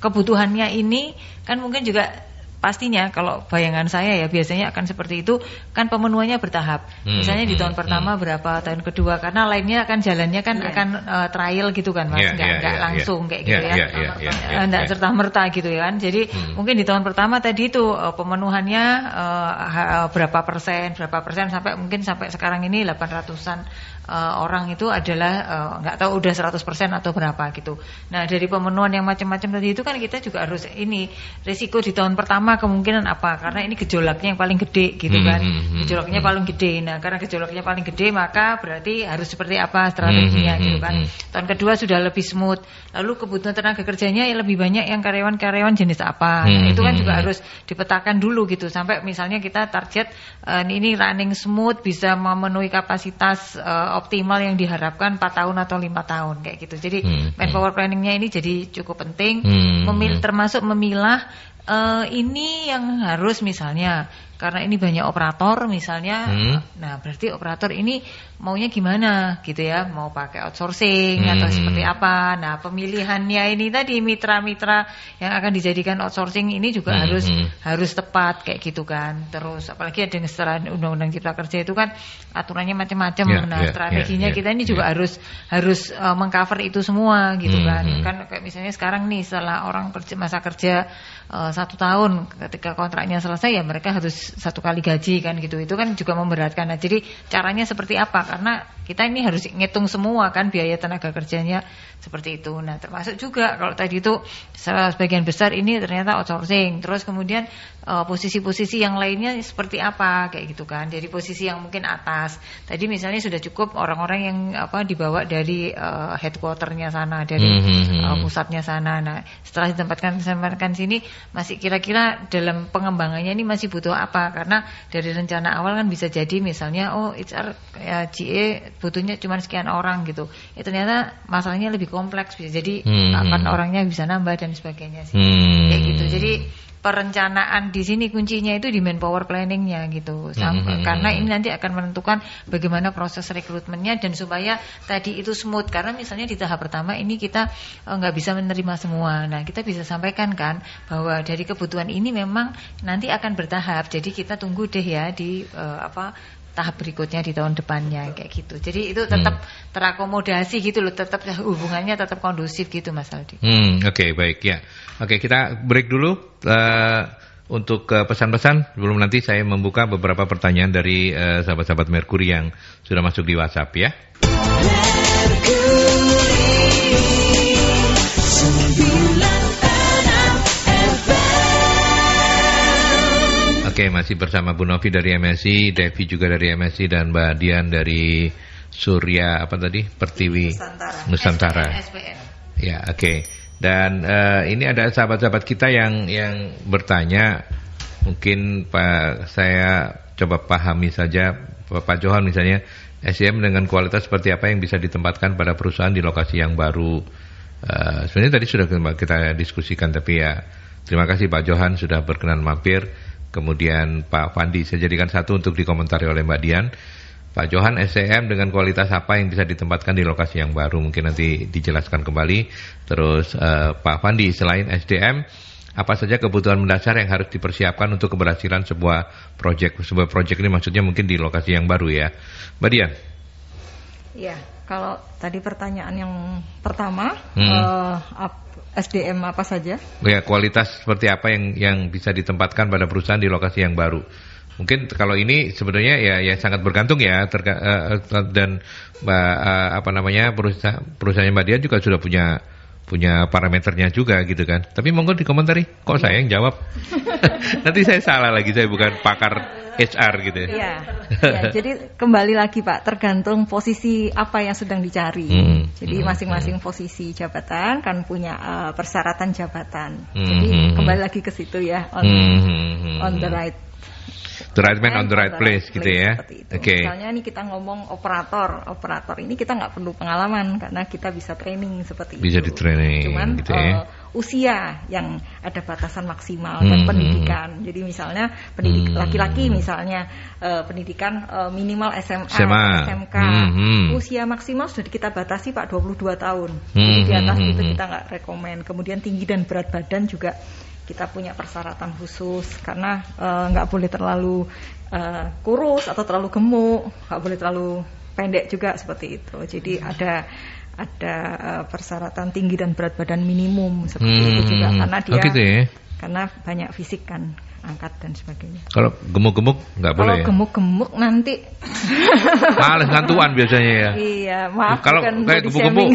Speaker 3: kebutuhannya ini kan mungkin juga pastinya kalau bayangan saya ya biasanya akan seperti itu kan pemenuhannya bertahap. Misalnya di tahun pertama berapa, tahun kedua, karena lainnya akan jalannya kan akan trial gitu kan Mas, nggak langsung kayak gitu nggak serta-merta gitu ya kan. Jadi mungkin di tahun pertama tadi itu pemenuhannya berapa persen sampai sekarang ini 800-an orang itu adalah nggak tahu udah 100% atau berapa gitu. Nah dari pemenuhan yang macam-macam tadi itu kan kita juga harus ini risiko di tahun pertama kemungkinan apa, karena ini gejolaknya yang paling gede gitu kan, gejolaknya paling gede. Nah karena gejolaknya paling gede maka berarti harus seperti apa strateginya gitu kan. Tahun kedua sudah lebih smooth, lalu kebutuhan tenaga kerjanya yang lebih banyak yang karyawan jenis apa. Nah, itu kan juga harus dipetakan dulu gitu sampai misalnya kita target ini running smooth bisa memenuhi kapasitas optimal yang diharapkan 4 tahun atau 5 tahun kayak gitu. Jadi manpower planningnya ini jadi cukup penting, termasuk memilah ini yang harus misalnya karena ini banyak operator misalnya, nah berarti operator ini maunya gimana gitu ya, mau pakai outsourcing atau seperti apa. Nah pemilihannya ini tadi mitra-mitra yang akan dijadikan outsourcing ini juga harus tepat kayak gitu kan. Terus apalagi ada yang setelah Undang-Undang Cipta Kerja itu kan aturannya macam-macam. Strateginya kita ini juga harus mengcover itu semua gitu kan. Kan kayak misalnya sekarang nih setelah orang masa kerja 1 tahun, ketika kontraknya selesai ya mereka harus 1 kali gaji kan gitu. Itu kan juga memberatkan. Nah jadi caranya seperti apa, karena kita ini harus ngitung semua kan biaya tenaga kerjanya seperti itu. Nah termasuk juga kalau tadi itu sebagian besar ini ternyata outsourcing, terus kemudian posisi-posisi yang lainnya seperti apa kayak gitu kan. Jadi posisi yang mungkin atas tadi misalnya sudah cukup orang-orang yang dibawa dari headquarternya sana, dari pusatnya sana. Nah setelah ditempatkan sini masih kira-kira dalam pengembangannya ini masih butuh apa, karena dari rencana awal kan bisa jadi misalnya HR GA butuhnya cuma sekian orang gitu. Ternyata masalahnya lebih kompleks, bisa jadi kapan orangnya bisa nambah dan sebagainya sih. Kayak gitu. Jadi perencanaan di sini kuncinya itu di manpower planningnya gitu. Karena ini nanti akan menentukan bagaimana proses rekrutmennya dan supaya tadi itu smooth. Karena misalnya di tahap pertama ini kita nggak bisa menerima semua. Nah kita bisa sampaikan kan bahwa dari kebutuhan ini memang nanti akan bertahap. Jadi kita tunggu deh ya di tahap berikutnya di tahun depannya kayak gitu. Jadi itu tetap terakomodasi gitu loh, tetap hubungannya tetap kondusif gitu Mas Aldi.
Speaker 2: Oke, baik ya. Oke, kita break dulu untuk pesan-pesan sebelum nanti saya membuka beberapa pertanyaan dari sahabat-sahabat Merkuri yang sudah masuk di WhatsApp ya. Oke, masih bersama Bu Novi dari MSI, Devi juga dari MSI, dan Mbak Dian dari Surya Pertiwi Nusantara.
Speaker 3: SPN.
Speaker 2: Ya, oke. Dan ini ada sahabat-sahabat kita yang bertanya, mungkin saya coba pahami saja, Pak Johan misalnya, SDM dengan kualitas seperti apa yang bisa ditempatkan pada perusahaan di lokasi yang baru. Sebenarnya tadi sudah kita diskusikan, tapi ya terima kasih Pak Johan sudah berkenan mampir. Kemudian Pak Fandi, saya jadikan satu untuk dikomentari oleh Mbak Dian. Pak Johan, SCM dengan kualitas apa yang bisa ditempatkan di lokasi yang baru? Mungkin nanti dijelaskan kembali. Terus Pak Fandi, selain SDM, apa saja kebutuhan mendasar yang harus dipersiapkan untuk keberhasilan sebuah proyek? Sebuah proyek ini maksudnya mungkin di lokasi yang baru ya. Mbak Dian.
Speaker 4: Ya, kalau tadi pertanyaan yang pertama, SDM apa saja? Ya,
Speaker 2: kualitas seperti apa yang bisa ditempatkan pada perusahaan di lokasi yang baru. Mungkin kalau ini sebenarnya ya sangat bergantung ya dan perusahaan Mbak Dian juga sudah punya parameternya juga gitu kan. Tapi monggo dikomentari, kok saya yang jawab. Nanti saya salah lagi, saya bukan pakar HR gitu ya.
Speaker 4: Ya, jadi kembali lagi Pak, tergantung posisi apa yang sedang dicari. Jadi masing-masing posisi jabatan kan punya persyaratan jabatan. Jadi kembali lagi ke situ ya, on the right.
Speaker 2: The right man on the right place gitu ya.
Speaker 4: Oke. Misalnya nih kita ngomong operator ini kita nggak perlu pengalaman karena kita bisa training seperti
Speaker 2: bisa
Speaker 4: itu.
Speaker 2: Bisa di training.
Speaker 4: Cuman
Speaker 2: gitu ya.
Speaker 4: usia yang ada batasan maksimal dan pendidikan. Jadi misalnya laki-laki misalnya pendidikan minimal SMA, SMK. Usia maksimal sudah kita batasi Pak 22 tahun. Jadi di atas itu kita nggak rekomen. Kemudian tinggi dan berat badan juga kita punya persyaratan khusus karena nggak boleh terlalu kurus atau terlalu gemuk, nggak boleh terlalu pendek juga seperti itu. Jadi ada persyaratan tinggi dan berat badan minimum seperti itu juga karena dia gitu ya? Karena banyak fisik kan, angkat dan sebagainya.
Speaker 2: Kalau gemuk-gemuk nggak boleh.
Speaker 4: Kalau gemuk-gemuk nanti
Speaker 2: males ngantuan biasanya ya.
Speaker 4: Iya, maaf.
Speaker 2: Kalau kayak gemuk-gemuk,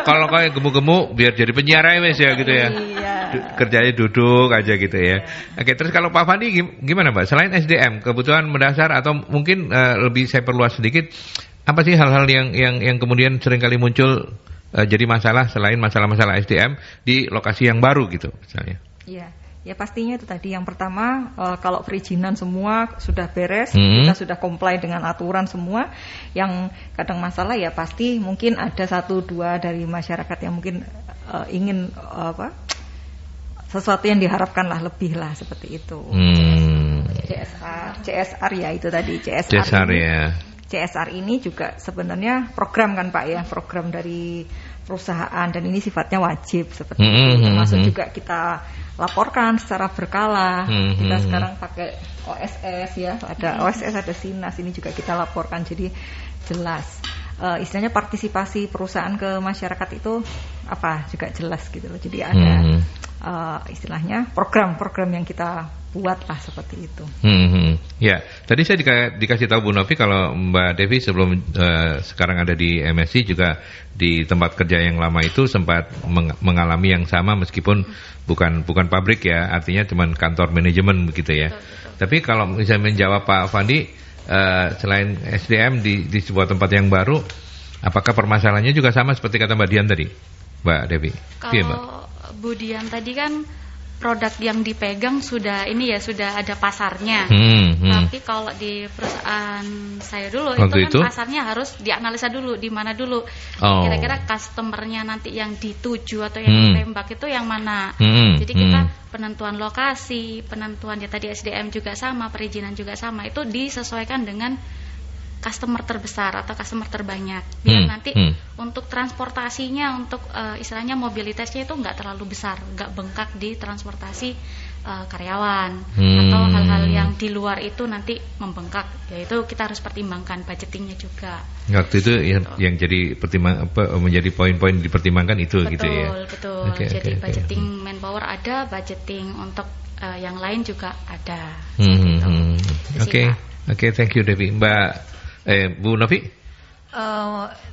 Speaker 2: kalau kayak gemuk-gemuk biar jadi penyiar wes ya gitu ya.
Speaker 4: Iya.
Speaker 2: Kerjanya duduk aja gitu ya. Oke, terus kalau Pak Fandi gimana Pak? Selain SDM, kebutuhan mendasar atau mungkin lebih saya perluas sedikit, apa sih hal-hal yang kemudian seringkali muncul jadi masalah selain masalah-masalah SDM di lokasi yang baru gitu misalnya?
Speaker 4: Iya. Ya pastinya itu tadi yang pertama kalau perizinan semua sudah beres, kita sudah comply dengan aturan semua. Yang kadang masalah ya pasti mungkin ada 1-2 dari masyarakat yang mungkin ingin sesuatu yang diharapkan lah lebih lah seperti itu. CSR ya itu tadi CSR ini, ya. CSR ini juga sebenarnya program kan Pak ya, program dari perusahaan dan ini sifatnya wajib seperti itu. Termasuk juga kita laporkan secara berkala. Kita sekarang pakai OSS ya, ada OSS, ada SINAS, ini juga kita laporkan. Jadi jelas istilahnya partisipasi perusahaan ke masyarakat itu apa juga jelas gitu loh. Jadi ada istilahnya program-program yang kita buat lah seperti itu.
Speaker 2: Ya, tadi saya dikasih tahu Bu Novi kalau Mbak Devi sebelum sekarang ada di MSC juga di tempat kerja yang lama itu sempat mengalami yang sama meskipun bukan pabrik ya, artinya cuma kantor manajemen begitu ya. Betul. Tapi kalau misalnya menjawab Pak Fandi, selain SDM di sebuah tempat yang baru, apakah permasalahannya juga sama seperti kata Mbak Dian tadi, Mbak Devi?
Speaker 1: Kalau Bu Dian tadi kan produk yang dipegang sudah ada pasarnya. Tapi kalau di perusahaan saya dulu itu pasarnya harus dianalisa dulu di mana dulu. Kira-kira customernya nanti yang dituju atau yang ditembak itu yang mana. Jadi kita penentuan lokasi, penentuan ya tadi SDM juga sama, perizinan juga sama, itu disesuaikan dengan customer terbesar atau customer terbanyak biar nanti untuk transportasinya, untuk istilahnya mobilitasnya itu nggak terlalu besar, nggak bengkak di transportasi karyawan atau hal-hal yang di luar itu nanti membengkak, yaitu kita harus pertimbangkan budgetingnya juga.
Speaker 2: Waktu itu yang jadi menjadi poin-poin dipertimbangkan itu
Speaker 1: betul,
Speaker 2: gitu ya.
Speaker 1: Betul. Jadi budgeting manpower ada, budgeting untuk yang lain juga ada.
Speaker 2: Oke, thank you Devi. Bu Novi?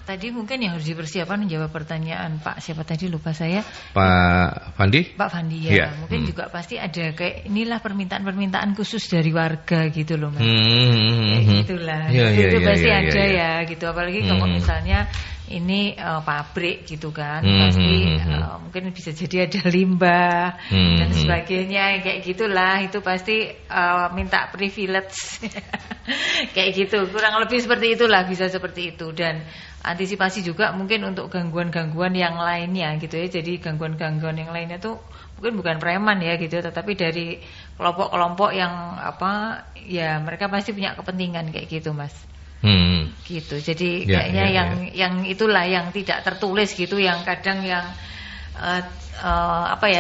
Speaker 3: Tadi mungkin yang harus dipersiapkan menjawab pertanyaan Pak siapa tadi lupa saya.
Speaker 2: Pak Fandi?
Speaker 3: Pak Fandi ya. Mungkin juga pasti ada kayak inilah permintaan khusus dari warga gitu loh Mas. Gitulah. Itu pasti ada ya gitu. Apalagi kalau misalnya ini pabrik gitu kan, pasti mungkin bisa jadi ada limbah dan sebagainya kayak gitulah. Itu pasti minta privilege kayak gitu, kurang lebih seperti itulah, bisa seperti itu. Dan antisipasi juga mungkin untuk gangguan-gangguan yang lainnya gitu ya. Jadi gangguan-gangguan yang lainnya tuh mungkin bukan preman ya gitu, tetapi dari kelompok-kelompok yang ya mereka pasti punya kepentingan kayak gitu Mas. Gitu. Jadi kayaknya yang itulah yang tidak tertulis gitu, yang kadang yang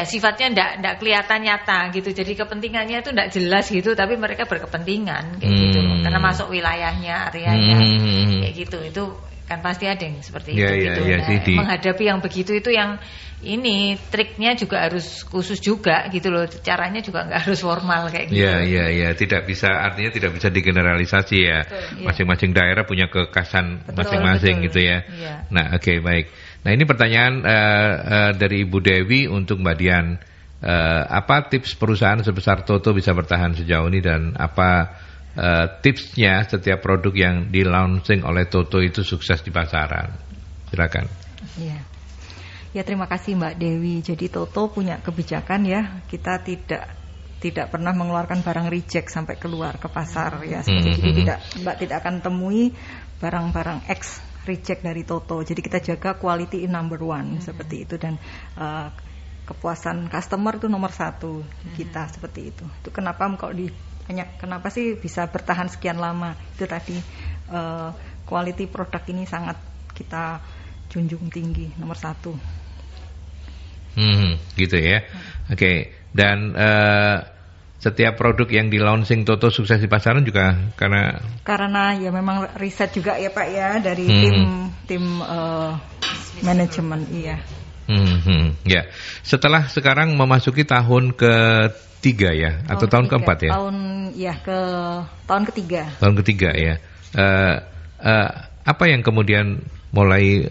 Speaker 3: sifatnya ndak kelihatan nyata gitu. Jadi kepentingannya itu ndak jelas gitu, tapi mereka berkepentingan kayak gitu. Karena masuk wilayahnya, areanya kayak gitu. Itu kan pasti ada yang seperti itu gitu. Menghadapi yang begitu itu yang ini triknya juga harus khusus juga gitu loh. Caranya juga nggak harus formal kayak gitu.
Speaker 2: Iya, artinya tidak bisa digeneralisasi ya. Masing-masing daerah punya kekhasan masing-masing gitu ya. Nah, oke, baik. Nah, ini pertanyaan dari Ibu Dewi untuk Mbak Dian. Apa tips perusahaan sebesar Toto bisa bertahan sejauh ini dan apa tipsnya setiap produk yang di launching oleh Toto itu sukses di pasaran? Silakan.
Speaker 4: Ya terima kasih Mbak Dewi. Jadi Toto punya kebijakan ya, kita tidak pernah mengeluarkan barang reject sampai keluar ke pasar ya. Jadi Mbak tidak akan temui barang-barang X reject dari Toto. Jadi kita jaga quality in number one seperti itu. Dan kepuasan customer itu nomor 1 kita seperti itu. Itu kenapa kenapa sih bisa bertahan sekian lama? Itu tadi quality produk ini sangat kita junjung tinggi, nomor 1.
Speaker 2: Gitu ya. Oke. Dan setiap produk yang di launching Toto sukses di pasaran juga karena
Speaker 4: ya memang riset juga ya Pak ya dari tim manajemen, iya.
Speaker 2: Ya. Setelah sekarang memasuki tahun ketiga ya, atau tahun keempat ya?
Speaker 4: Tahun ketiga.
Speaker 2: Tahun ketiga ya. Apa yang kemudian mulai?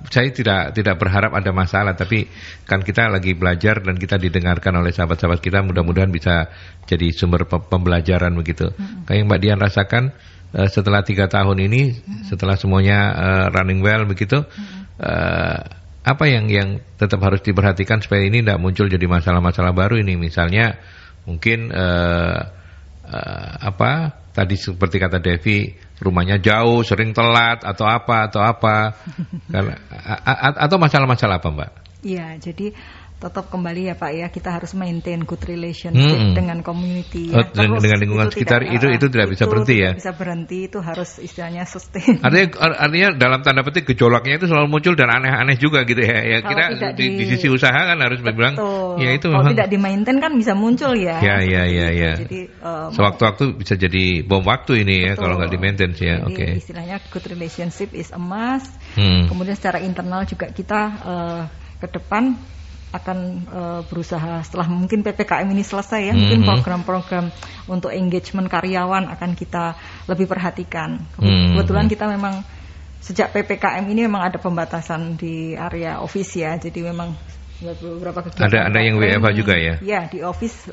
Speaker 2: Saya tidak berharap ada masalah, tapi kan kita lagi belajar dan kita didengarkan oleh sahabat-sahabat kita. Mudah-mudahan bisa jadi sumber pembelajaran begitu. Kayak yang Mbak Dian rasakan setelah 3 tahun ini, setelah semuanya running well begitu. Apa yang tetap harus diperhatikan supaya ini tidak muncul jadi masalah-masalah baru ini, misalnya mungkin tadi seperti kata Devi, rumahnya jauh, sering telat atau apa atau masalah-masalah apa Mbak?
Speaker 4: Iya, jadi tetap kembali ya Pak ya, kita harus maintain good relationship dengan community
Speaker 2: dengan lingkungan sekitar. Itu tidak bisa berhenti ya.
Speaker 4: Bisa berhenti, itu harus istilahnya sustain.
Speaker 2: Artinya dalam tanda petik gejolaknya itu selalu muncul dan aneh-aneh juga gitu ya. Ya kita di sisi usaha kan harus bilang ya itu
Speaker 4: kalau
Speaker 2: memang
Speaker 4: tidak di-maintain kan bisa muncul ya.
Speaker 2: Ya.
Speaker 4: Jadi
Speaker 2: sewaktu-waktu bisa jadi bom waktu ini ya kalau nggak di-maintain ya. Oke.
Speaker 4: Istilahnya good relationship is a must. Kemudian secara internal juga kita ke depan akan berusaha setelah mungkin PPKM ini selesai ya, mungkin program-program untuk engagement karyawan akan kita lebih perhatikan. Kebetulan kita memang sejak PPKM ini memang ada pembatasan di area office ya, jadi memang beberapa kegiatan.
Speaker 2: Ada yang WFH juga ya?
Speaker 4: Ya, di office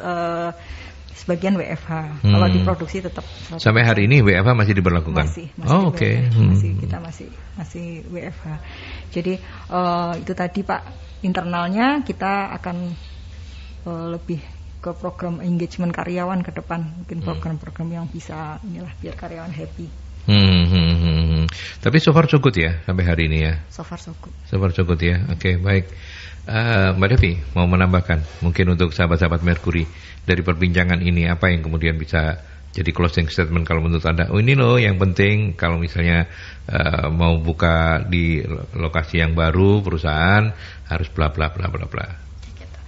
Speaker 4: sebagian WFH. Kalau di produksi tetap.
Speaker 2: Sampai hari ini WFH masih diberlakukan?
Speaker 4: Masih
Speaker 2: oke.
Speaker 4: Kita masih WFH. Jadi itu tadi Pak, internalnya kita akan lebih ke program engagement karyawan ke depan, mungkin program-program yang bisa biar karyawan happy.
Speaker 2: Tapi so far so good ya sampai hari ini ya.
Speaker 4: So far so good.
Speaker 2: So far so good ya. Oke, baik. Mbak Devi mau menambahkan mungkin untuk sahabat-sahabat Mercury dari perbincangan ini, apa yang kemudian bisa jadi closing statement kalau menurut Anda? Oh ini loh yang penting kalau misalnya mau buka di lokasi yang baru perusahaan harus bla bla bla bla bla.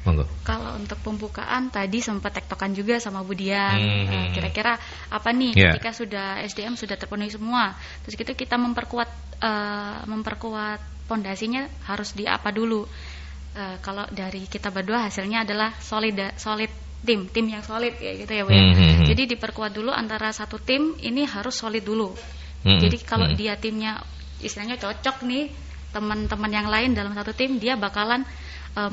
Speaker 2: Monggo.
Speaker 1: Kalau untuk pembukaan tadi sempat tektokan juga sama Bu Dian. Kira-kira apa nih ketika sudah SDM sudah terpenuhi semua, terus gitu kita memperkuat pondasinya harus di apa dulu? Kalau dari kita berdua hasilnya adalah solid tim yang solid ya gitu ya Bu ya. Jadi diperkuat dulu antara satu tim ini harus solid dulu. Jadi kalau dia timnya istilahnya cocok nih, teman-teman yang lain dalam satu tim dia bakalan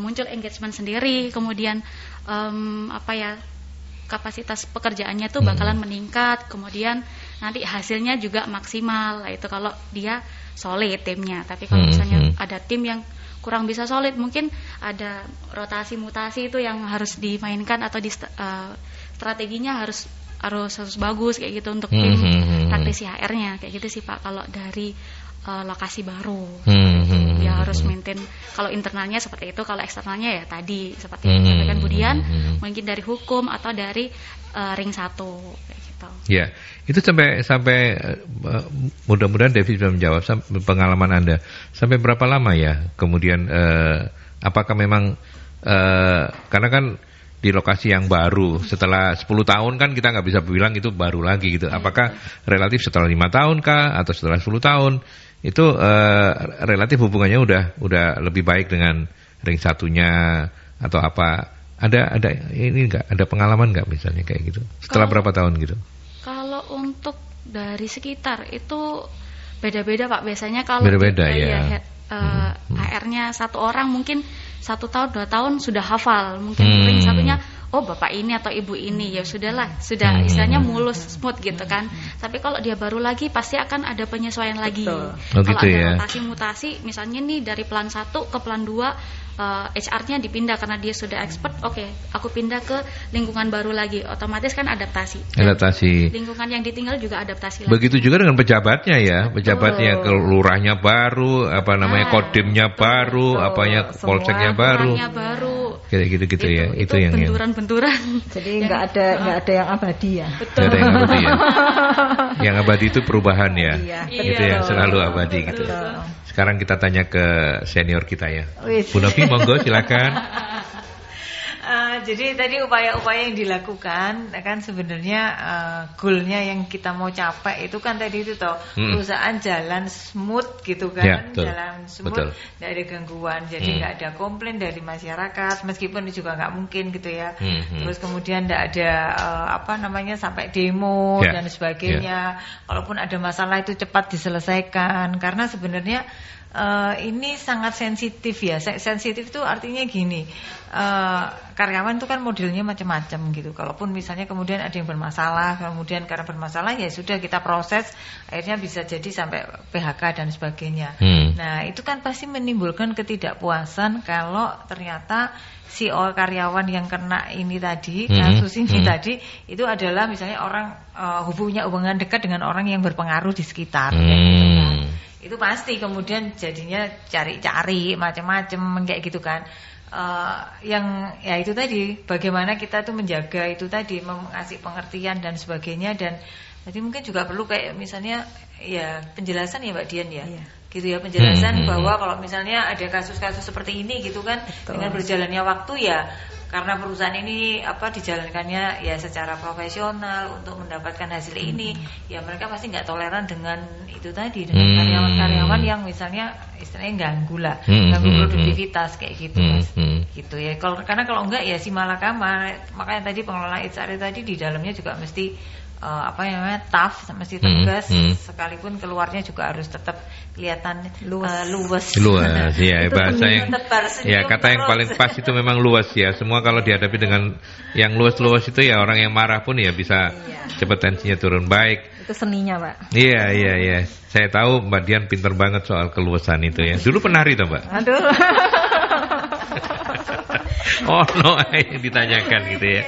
Speaker 1: muncul engagement sendiri, kemudian kapasitas pekerjaannya tuh bakalan meningkat, kemudian nanti hasilnya juga maksimal. Itu kalau dia solid timnya. Tapi kalau misalnya ada tim yang kurang bisa solid, mungkin ada rotasi mutasi itu yang harus dimainkan atau strateginya harus bagus kayak gitu untuk tim praktisi HR-nya kayak gitu sih Pak. Kalau dari lokasi baru ya harus maintain, kalau internalnya seperti itu, kalau eksternalnya ya tadi seperti yang disampaikan Bu Dian, mungkin dari hukum atau dari ring 1 kayak gitu.
Speaker 2: Ya, itu sampai mudah-mudahan Devi bisa menjawab pengalaman Anda. Sampai berapa lama ya? Kemudian apakah memang karena kan di lokasi yang baru setelah 10 tahun kan kita nggak bisa bilang itu baru lagi gitu. Apakah relatif setelah 5 tahun kah atau setelah 10 tahun itu relatif hubungannya udah lebih baik dengan ring satunya atau apa? Ada ini nggak, ada pengalaman nggak misalnya kayak gitu setelah berapa tahun gitu?
Speaker 1: Kalau untuk dari sekitar itu beda-beda Pak, biasanya kalau
Speaker 2: beda-beda ya.
Speaker 1: HR-nya satu orang mungkin 1 tahun 2 tahun sudah hafal, mungkin ring satunya oh bapak ini atau ibu ini, ya sudahlah, sudah istilahnya mulus smooth gitu kan. Tapi kalau dia baru lagi pasti akan ada penyesuaian lagi. Kalau
Speaker 2: gitu
Speaker 1: ada
Speaker 2: ya.
Speaker 1: rotasi mutasi misalnya nih dari plan 1 ke plan 2 HR-nya dipindah karena dia sudah expert, oke, aku pindah ke lingkungan baru lagi, otomatis kan adaptasi. Lingkungan yang ditinggal juga adaptasi lagi.
Speaker 2: Begitu juga dengan pejabatnya ya, pejabatnya kelurahnya baru, kodimnya baru, polseknya baru. Kayak gitu-gitu ya. Itu yang
Speaker 1: benturan-benturan.
Speaker 4: Jadi nggak ada yang abadi ya.
Speaker 1: Betul.
Speaker 2: Nggak ada yang abadi ya. Yang abadi itu perubahan ya.
Speaker 4: Iya,
Speaker 2: Gitu ya, selalu abadi gitu. Sekarang kita tanya ke senior kita ya. Bu Novi, monggo silakan.
Speaker 3: Jadi tadi upaya-upaya yang dilakukan kan sebenarnya goalnya yang kita mau capai itu kan tadi itu toh perusahaan jalan smooth gitu kan,
Speaker 2: ya,
Speaker 3: jalan smooth, tidak ada gangguan, jadi nggak ada komplain dari masyarakat meskipun itu juga nggak mungkin gitu ya. Terus kemudian tidak ada sampai demo dan sebagainya. Kalaupun ada masalah itu cepat diselesaikan karena sebenarnya ini sangat sensitif ya. Sensitif itu artinya gini, karyawan itu kan modelnya macam-macam gitu. Kalaupun misalnya kemudian ada yang bermasalah, kemudian karena bermasalah ya sudah kita proses, akhirnya bisa jadi sampai PHK dan sebagainya. Nah itu kan pasti menimbulkan ketidakpuasan kalau ternyata si karyawan yang kena ini tadi, kasus ini tadi, itu adalah misalnya orang punya hubungan dekat dengan orang yang berpengaruh di sekitar. Gitu kan. Itu pasti kemudian jadinya cari-cari macam-macam kayak gitu kan. Yang ya itu tadi bagaimana kita tuh menjaga itu tadi, mengasih pengertian dan sebagainya. Dan tadi mungkin juga perlu kayak misalnya ya penjelasan ya Mbak Dian ya. Gitu ya, penjelasan bahwa kalau misalnya ada kasus-kasus seperti ini gitu kan, dengan berjalannya waktu ya karena perusahaan ini dijalankannya ya secara profesional untuk mendapatkan hasil ini, ya mereka pasti nggak toleran dengan itu tadi, dengan karyawan-karyawan yang misalnya istilahnya ganggu produktivitas kayak gitu Mas. Gitu ya. Karena kalau enggak ya si malakama, makanya tadi pengelola HR tadi di dalamnya juga mesti tough, mesti tegas, sekalipun keluarnya juga harus tetap kelihatan luas
Speaker 2: ya, bahasa yang ya kata yang paling pas itu memang luas ya. Semua kalau dihadapi dengan yang luas itu ya orang yang marah pun ya bisa cepat tensinya turun. Baik,
Speaker 4: itu seninya Pak.
Speaker 2: Iya saya tahu Mbak Dian pintar banget soal keluasan itu ya. Dulu penari toh Mbak?
Speaker 4: Aduh.
Speaker 2: Yang ditanyakan gitu ya.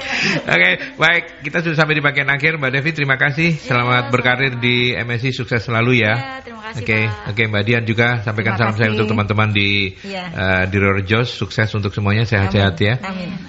Speaker 2: Oke, baik, kita sudah sampai di bagian akhir. Mbak Devi, terima kasih. Selamat berkarir di MSI, sukses selalu ya.
Speaker 1: Terima kasih
Speaker 2: Oke, Mbak Dian juga sampaikan salam saya untuk teman-teman di Reorejos, sukses untuk semuanya, sehat-sehat ya.
Speaker 4: Amin.